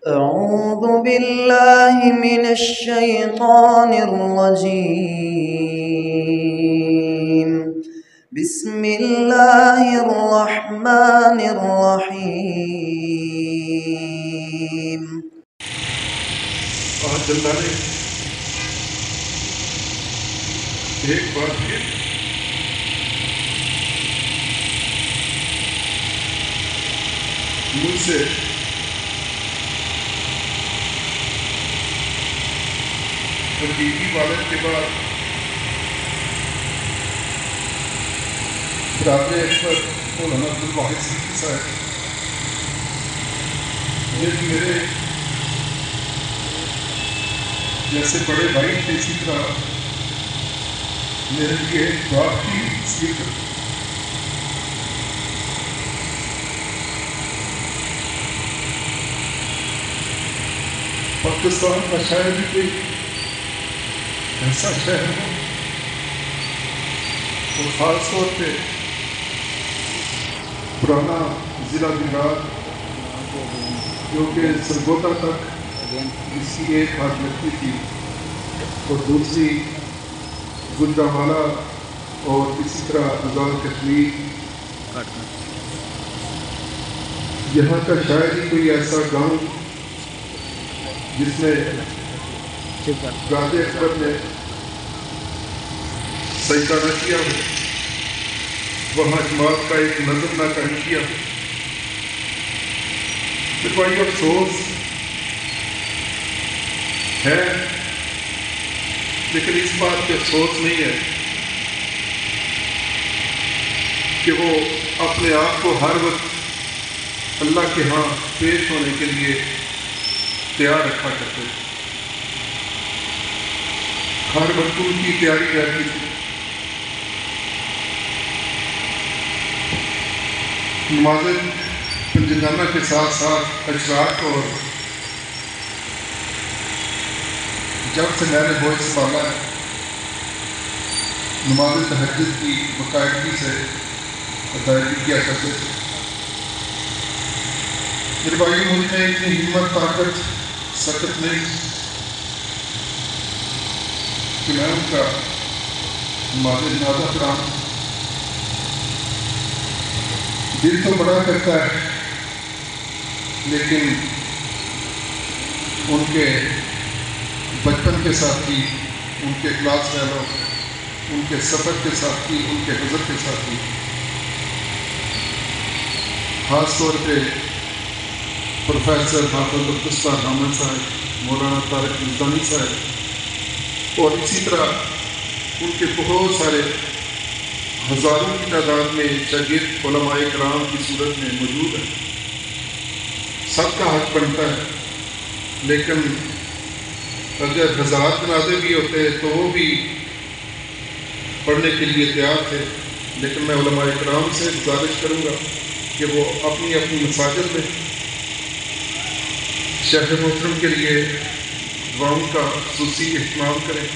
أعوذ بالله من الشيطان الرجيم. بسم الله الرحمن الرحيم. آج اللہ نے ایک بار پھر مجھ سے تربیتی والد کے بعد برادر اکبر مولانا عبدالواحد صدیقی صاحب یہ میرے جیسے بڑے بھائی تھے، اسی طرح میرے لیے ایک بات کی تصویر کرتے. پاکستان کا شاید بھی کوئی ایسا شہر ہو اور خاص طور پہ پرانا ضلع بنگال جو کہ سرگودا تک اس کی ایک ہاتھ لگتی تھی اور دوسری گجرانوالہ اور اسی طرح آزاد کشمیر. یہاں کا شاید ہی کوئی ایسا گاؤں جس میں برادر اکبر نے سجدہ نہ کیا ہو، وہاں جماعت کا ایک نظر نہ قائم کیا ہو. پھر بڑی افسوس ہے، لیکن اس بات پہ افسوس نہیں ہے کہ وہ اپنے آپ کو ہر وقت اللہ کے ہاں پیش ہونے کے لیے تیار رکھا کرتے تھے. ہر وقت ان کی تیاری رہتی تھی. نماز پنجگانہ کے ساتھ ساتھ اشراق اور جب سے میں نے بوجھ سنبھالا ہے، نماز تہجد کی باقاعدگی سے ادائیگی کیا کرتے تھے. میرے بھائی مجھ میں اتنی ہمت طاقت سخت نہیں کہ میں ان کا نماز جنازہ پڑھاؤں. دل تو بڑا کرتا ہے، لیکن ان کے بچپن کے ساتھی، ان کے کلاس فیلو، ان کے سفر کے ساتھی، ان کے حضر کے ساتھی، خاص طور پہ پروفیسر حافظ عبدالستار حامد صاحب، مولانا طارق ملتانی صاحب، اور اسی طرح ان کے بہت سارے ہزاروں کی تعداد میں شاگرد علماء کرام کی صورت میں موجود ہیں. سب کا حق بنتا ہے، لیکن اگر ہزار جنازے بھی ہوتے تو وہ بھی پڑھنے کے لیے تیار تھے. لیکن میں علماء کرام سے گزارش کروں گا کہ وہ اپنی اپنی مساجد میں شیخ محترم کے لیے دعاؤں کا خصوصی اہتمام کریں.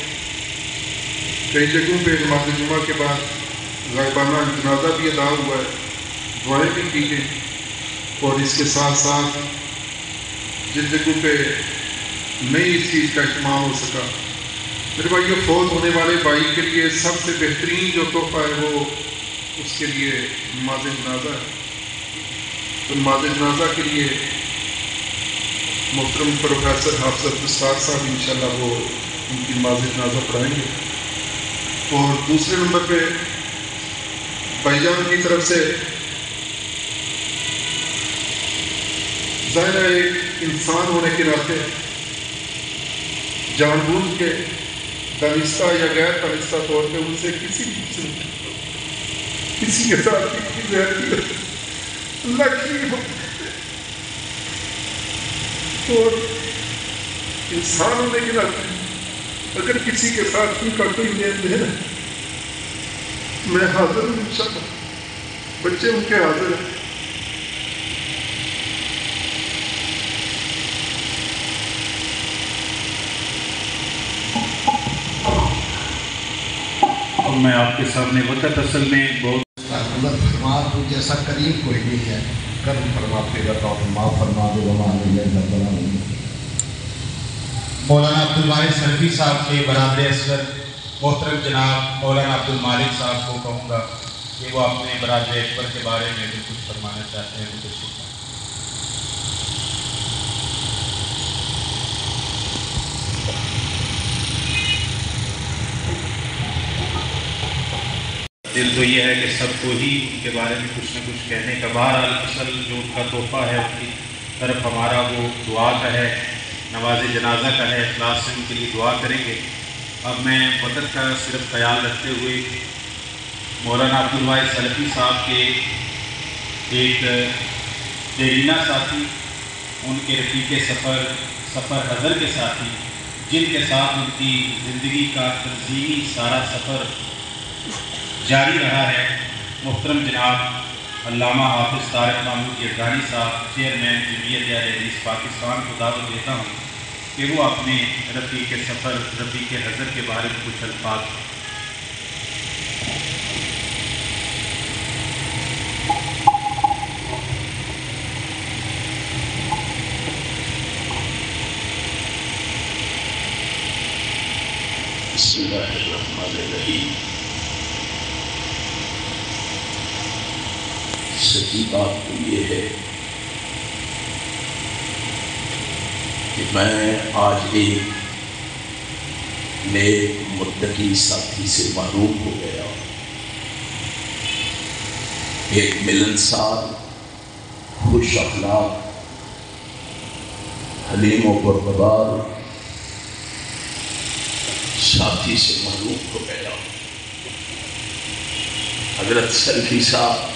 کئی جگہوں پہ نماز جمعہ کے بعد غائبانہ جنازہ بھی ادا ہوا ہے، دعائیں بھی کی گئیں. اور اس کے ساتھ ساتھ جن جگہوں پہ نہیں اس چیز کا اہتمام ہو سکا، میرے بھائی فوت ہونے والے بھائی کے لیے سب سے بہترین جو تحفہ ہے وہ اس کے لیے نماز جنازہ ہے. تو نماز جنازہ کے لیے محترم پروفیسر حافظ عبدالستار صاحب انشاءاللہ وہ ان کی نماز جنازہ پڑھائیں گے. اور دوسرے نمبر پہ بھائی جان کی طرف سے ظاہر ہے ایک انسان ہونے کے ناطے جان بوجھ کے دانستہ یا غیر دانستہ طور پہ ان سے کسی کے ساتھ اللہ کی اور انسان ہونے کے ناطے اگر کسی کے ساتھ ان کا کوئی لین دین ہے میں حاضر ہوں انشاءاللہ. بچے ان کے حاضر ہیں. میں آپ کے سامنے وقت اصل میں بہت تو جیسا کریم کوئی نہیں ہے. کرم فرما، فرما دے، وما علیہ مولانا عبدالواحد سلفی صاحب کے برادر اصغر محترم جناب مولانا عبدالمالک صاحب کو کہوں گا کہ وہ اپنے برادر اکبر کے بارے میں بھی کچھ فرمانا چاہتے ہیں. دل تو یہ ہے کہ سب کو ہی ان کے بارے میں کچھ نہ کچھ کہنے کا. بہرحال اصل جو ان کا تحفہ ہے ان کی طرف ہمارا وہ دعا کا ہے، نماز جنازہ کا ہے. اخلاص سے ان کے لیے دعا کریں گے. اب میں وقت کا صرف خیال رکھتے ہوئے مولانا عبدالواحد سلفی صاحب کے ایک دیرینہ ساتھی، ان کے رفیق سفر حضر کے ساتھی، جن کے ساتھ ان کی زندگی کا تنظیمی سارا سفر جاری رہا ہے، محترم جناب علامہ حافظ طارق محمود یزدانی صاحب، چیئرمین جمعیت اہل حدیث پاکستان کو دعوت دیتا ہوں کہ وہ اپنے رفیق سفر رفیق حضر کے بارے میں کچھ الفاظ. بسم اللہ الرحمن الرحیم. سچی بات تو یہ ہے کہ میں آج ایک نیک متقی ساتھی سے معروف ہو گیا. ایک ملنسار، خوش اخلاق، حلیم و پرگزار ساتھی سے معروف ہو گیا. حضرت سلفی صاحب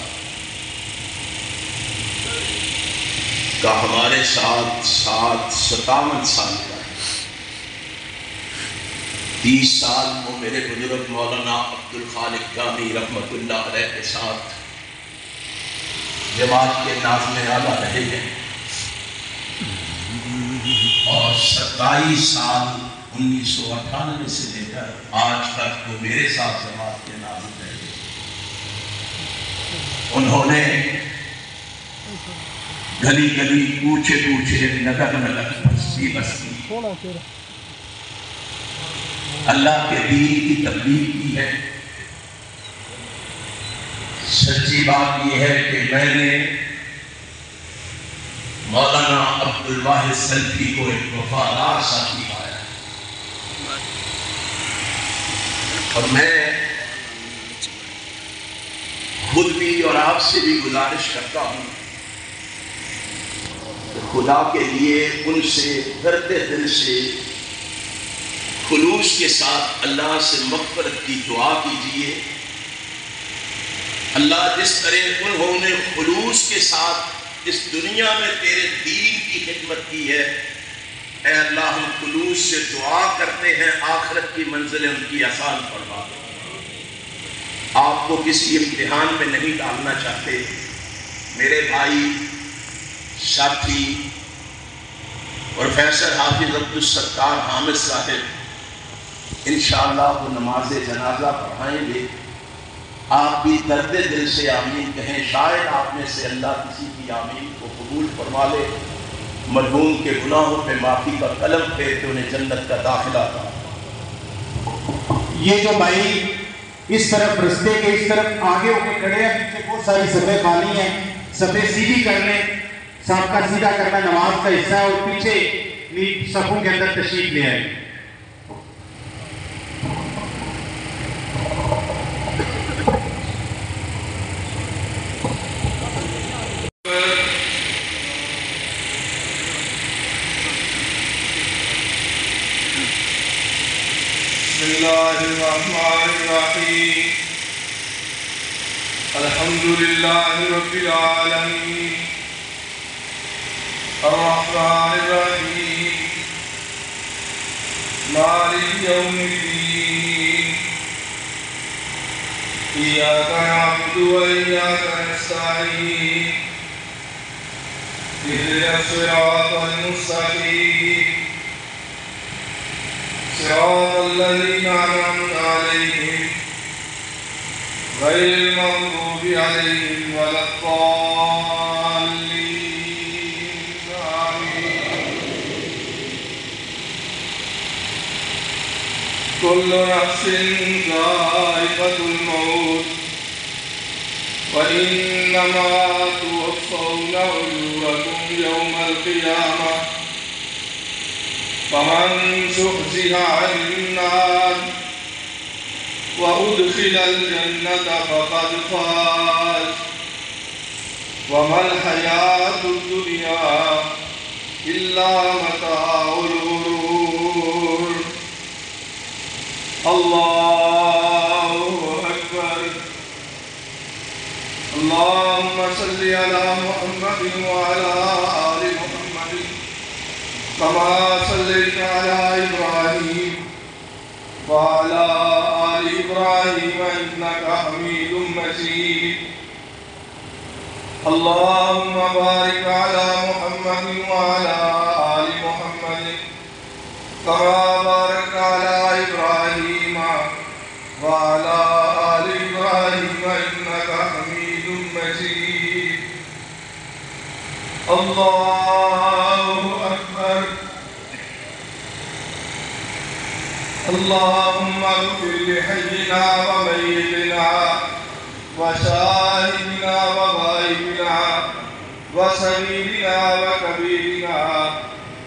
کا ہمارے ساتھ 57 سال کا ہے. 30 سال وہ میرے بزرگ مولانا عبدالخالق جامی رحمۃ اللہ علیہ کے ساتھ جماعت کے ناظم اعلیٰ رہے ہیں، اور 27 سال 1998 سے لے کر آج تک وہ میرے ساتھ جماعت کے ناظم رہے. انہوں نے گلی گلی، کوچے کوچے، نگر نگر، بستی بستی اللہ کے دین کی تبلیغ کی ہے. سچی بات یہ ہے کہ میں نے مولانا عبدالواحد سلفی کو ایک وفادار ساتھی پایا، اور میں خود بھی اور آپ سے بھی گزارش کرتا ہوں خدا کے لیے ان سے درد دل سے خلوص کے ساتھ اللہ سے مغفرت کی دعا کیجیے. اللہ جس طرح انہوں نے خلوص کے ساتھ اس دنیا میں تیرے دین کی خدمت کی ہے، اے اللہ ہم خلوص سے دعا کرتے ہیں آخرت کی منزلیں ان کی آسان فرما دو. آپ کو کسی امتحان میں نہیں ڈالنا چاہتے. میرے بھائی ساتھی پروفیسر حافظ عبدالستار حامد صاحب انشاءاللہ وہ نماز جنازہ پڑھائیں گے. آپ بھی درد دل سے آمین کہیں. شاید آپ میں سے اللہ کسی کی آمین کو قبول فرما لے، مرحوم کے گناہوں پہ معافی کا قلم پھیر کے انہیں جنت کا داخلہ تھا. یہ جو بھائی اس طرف رستے کے اس طرف آگے ہو کے کھڑے ہیں، پیچھے بہت ساری صفیں خالی ہیں، صفیں سیدھی کر لیں. صاحب کا سیدھا کرنا نماز کا حصہ ہے، اور پیچھے صفوں کے اندر تشریف لے آئے. بسم اللہ الرحمن الرحیم. الحمد للہ رب العالمین، الرحمن الرحیم، مالک یوم الدین، ایاک نعبد و ایاک نستعین، اهدنا الصراط المستقیم، صراط الذین انعمت علیہم غیر المغضوب علیہم ولا الضالین. آمین. كل نفس ذائقة الموت وإنما توفون أجوركم يوم القيامة فمن زحزح عن النار وأدخل الجنة فقد فاز وما الحياة الدنيا إلا متاع الغرور. الله أكبر. اللهم صل على محمد وعلى آل محمد كما صليت على إبراهيم وعلى آل إبراهيم إنك حميد مجيد. اللهم بارك على محمد وعلى آل محمد كما باركت على إبراهيم وعلى آل إبراهيم إنك حميد مجيد. الله أكبر. اللهم اغفر لحينا وميتنا وشاهدنا وغائبنا وصغيرنا وكبيرنا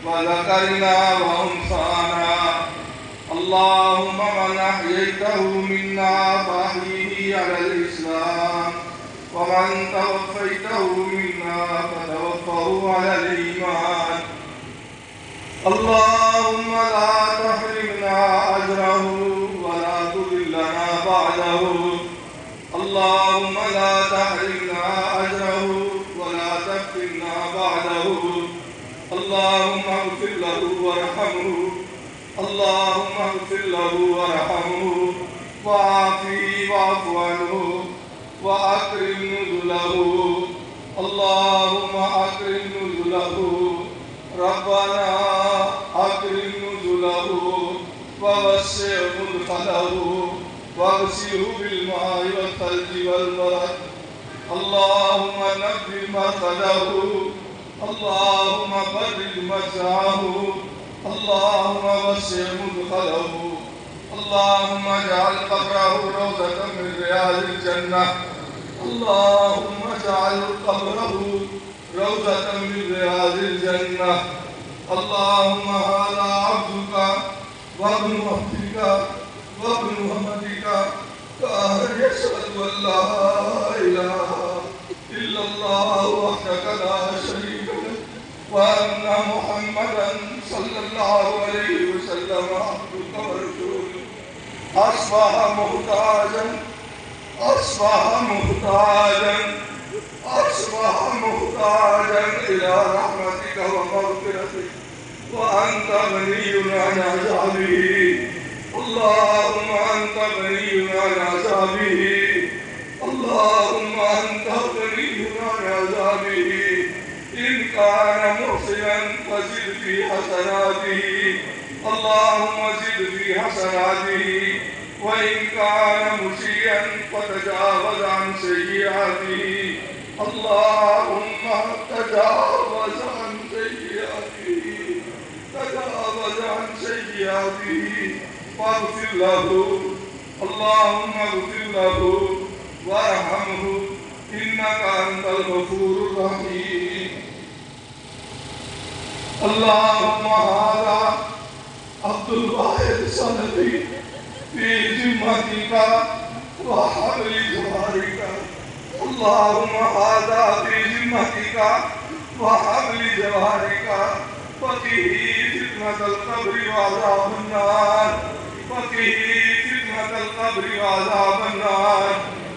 وذكرنا وأنثانا. اللهم من أحييته منا فأحيه على الإسلام ومن توفيته منا فتوفه على الإيمان. اللهم لا تحرمنا أجره ولا تضلنا بعده. اللهم لا تحرمنا أجره ولا تفتنا بعده. اللهم اغفر له وارحمه. اللهم اغفر له وارحمه وعافه واعف عنه وأكرم نزله. اللهم أكرم نزله. ربنا أكرم نزله ووسع مدخله واغسله بالماء والثلج والبرد. اللهم نبذ مرقده. اللهم فرج مسعه. اللهم وسع مدخله. اللهم اجعل قبره روضة من رياض الجنة. اللهم اجعل قبره روضة من رياض الجنة. اللهم هذا عبدك وابن عبدك وابن أمتك يشهد أن لا إله إلا الله وحدك لا شريك له وأن محمدا صلى الله عليه وسلم عبدك ورسولك. أصبح محتاجا إلى رحمتك ومغفرتك وأنت غني عن عذابه. اللهم أنت غني عن عذابه. اللهم أنت غني عن عذابه. إن كان محسنا فزد في حسناته. اللهم زد في حسناته. وإن كان مسيئا فتجاوز عن سيئاته. اللهم تجاوز عن سيئاته واغفر له. اللهم اغفر له وارحمه إنك أنت الغفور الرحيم. اللهم هذا عبد الواحد السلفي في ذمتك وحبل جوارك. اللهم هذا في ذمتك وحبل جوارك. فقه فتنة القبر وعذاب النار. فقه فتنة القبر وعذاب النار.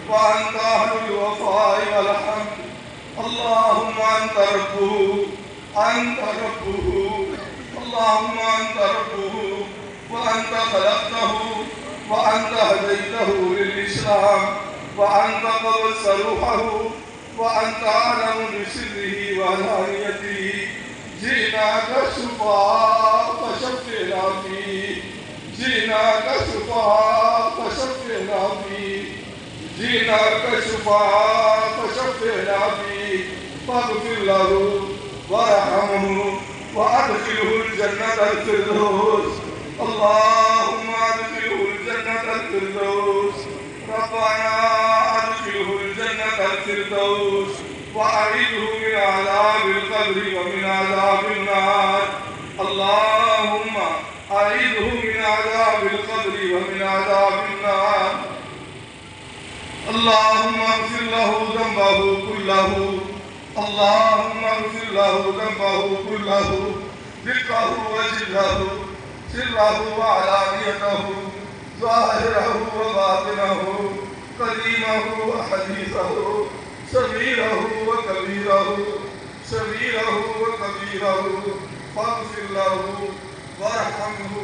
وأنت أهل الوفاء والحمد. اللهم أنت ربه. اللهم أنت ربه وأنت خلقته وأنت هديته للإسلام وأنت قبضت روحه وأنت أعلم بسره وعلانيته. جئناك شفاء فشفعنا فيه. جئناك شفاء فشفعنا فيه. جئناك شفاء فشفعنا فيه. فاغفر له وارحمه وأدخله الجنة الفردوس. اللهم أدخله أدخله الجنة الفردوس ربنا أدخله الجنة الفردوس وأعيذه من عذاب القبر ومن عذاب النار اللهم أعيذه من عذاب القبر ومن عذاب النار اللهم اغفر له ذنبه كله اللهم اغفر له ذنبه كله دقه وجله سره وعلانيته ظاهره وباطنه قديمه وحديثه صغيره وكبيره فاغفر له وارحمه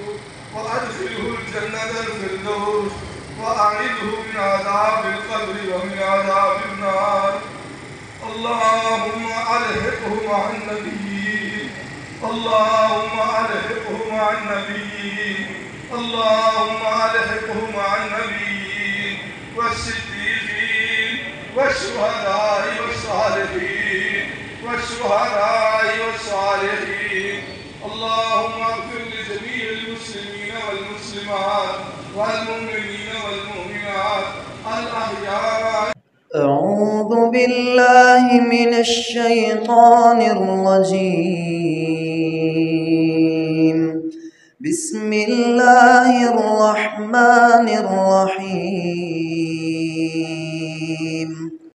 وادخله الجنة الفردوس وأعذه من عذاب القبر ومن عذاب النار اللهم ألحقه مع النبيين اللهم ألحقه مع النبيين اللهم ألحقه مع النبيين والصديقين والشهداء والصالحين اللهم اغفر لجميع المسلمين والمسلمات والمؤمنين والمؤمنات الأحياء. أعوذ بالله من الشيطان الرجيم. بسم الله الرحمن الرحيم.